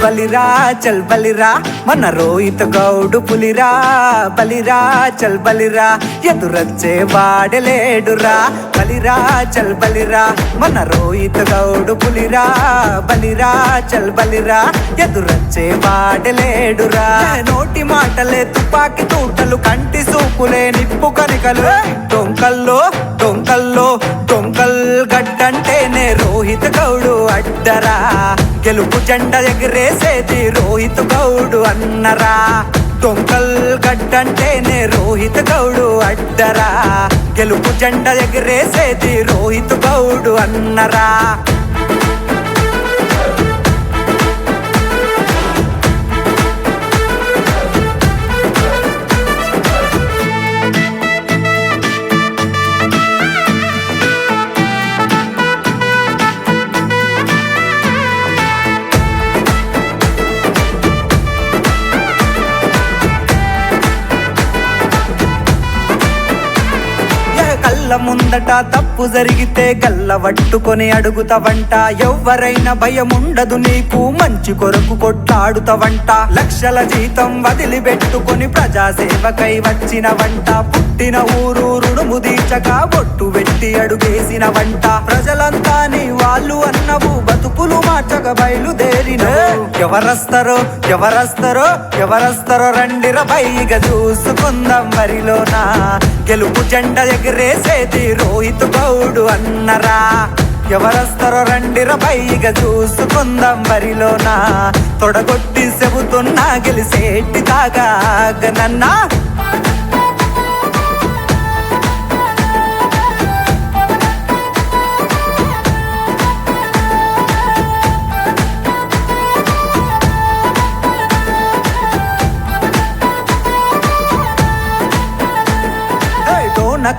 బలిరా చల్ బలిరా మన రోహిత్ గౌడు పులిరా బలిరా చల్ బలిరా ఎదురొచ్చే వాడలేడురా బలిరా చల్ బలిరా మన రోహిత్ గౌడు పులిరా బలిరా చల్ బలిరా ఎదురొచ్చే వాడలేడురా నోటి మాటలే తుపాకి తూటలు కంటి సూపులే నిప్పు కనికలు డొంకల్లో డొంకల్లో డొంకల్ గడ్డంటేనే రోహిత్ గౌడు అడ్డరా గెలుపు జెండ ఎగిరేసేది రోహిత్ గౌడు అన్నరా డొంకల్ గడ్డంటేనే రోహిత్ గౌడు అడ్డరా గెలుపు జెండ ఎగిరేసేది రోహిత్ గౌడు అన్నరా కళ్ళ ముందట తప్పు జరిగితే గల్ల పట్టుకొని అడుగుతావంట ఎవ్వరైనా భయం ఉండదు నీకు మంచి కొరకు కొట్లాడుతావంట లక్షల జీతం వదిలిపెట్టుకొని ప్రజాసేవకై వచ్చినవంట పుట్టిన ఊరు రుణము తీర్చగా బొట్టు పెట్టి అడుగేసిన వంట ప్రజలంతా నీ వాళ్ళు అన్నవు బతుకులు మార్చగా బయలుదేరిన ఎవరస్తారో ఎవరస్తారో ఎవరస్తారో రండిర పైగా చూసుకుందాం వరిలోనా గెలుపు జెండ ఎగిరేసేది రోహిత్ గౌడు అన్నరా ఎవరస్తారో రండిర పైగా చూసుకుందాం వరిలోనా తొడగొట్టి చెబుతున్నా గెలిసేటి తాగాగనన్నా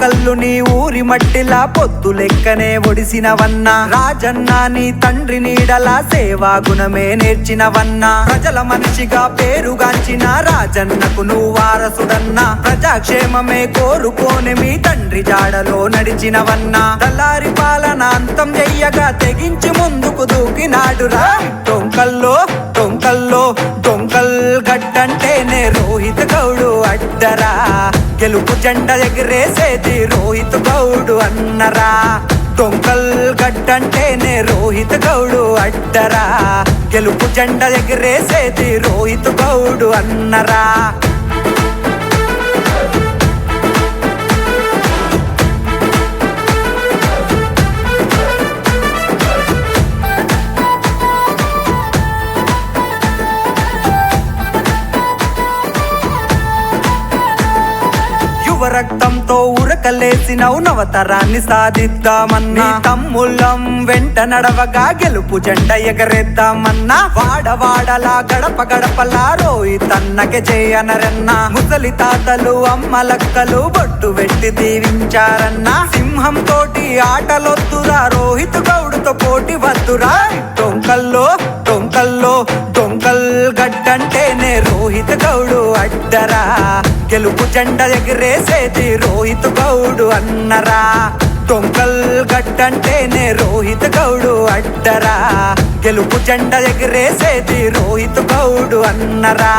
కళ్ళు నీ ఊరి మట్టిలా పొద్దు లెక్కనే ఒడిసినవన్నా రాజన్న నీ తండ్రి నీడలా సేవా గుణమే నేర్చినవన్నా ప్రజల మనిషిగా పేరుగాంచిన రాజన్నకు నువ్వు వారసుడన్నా ప్రజాక్షేమమే కోరుకోని మీ తండ్రి జాడలో నడిచినవన్నా దళారి పాలన అంతం చెయ్యగా తెగించి ముందుకు దూకినాడురా డొంకల్లో డొంకల్లో డొంకల్ గడ్డంటేనే రోహిత్ గౌడు అడ్డరా గెలుపు జెండ ఎగిరేసేది రోహిత్ గౌడు అన్నరా డొంకల్ గడ్డంటేనే రోహిత్ గౌడు అడ్డరా గెలుపు జెండ ఎగిరేసేది రోహిత్ గౌడు అన్నరా రక్తంతో ఉరకలేసినవు నవతరాన్ని సాధిద్దామన్నా తమ్ముళ్ళం వెంట నడవగా గెలుపు జెండ ఎగరేద్దామన్నా వాడవాడలా గడప గడపలా రోహిత్ అన్నకే చేయనరన్నా ముసలి తాతలు అమ్మలక్కలు బొట్టు పెట్టి దీవించారన్నా సింహం తోటి ఆటలొద్దురా రోహిత్ గౌడుతో పోటీ వద్దురా డొంకల్లో డొంకల్లో డొంకల్ గడ్డంటేనే రోహిత్ గౌడు అడ్డరా గెలుపు జెండ ఎగిరేసేది రోహిత్ గౌడు అన్నరా డొంకల్ గడ్డంటేనే రోహిత్ గౌడు అడ్డరా గెలుపు జెండ ఎగిరేసేది రోహిత్ గౌడు అన్నరా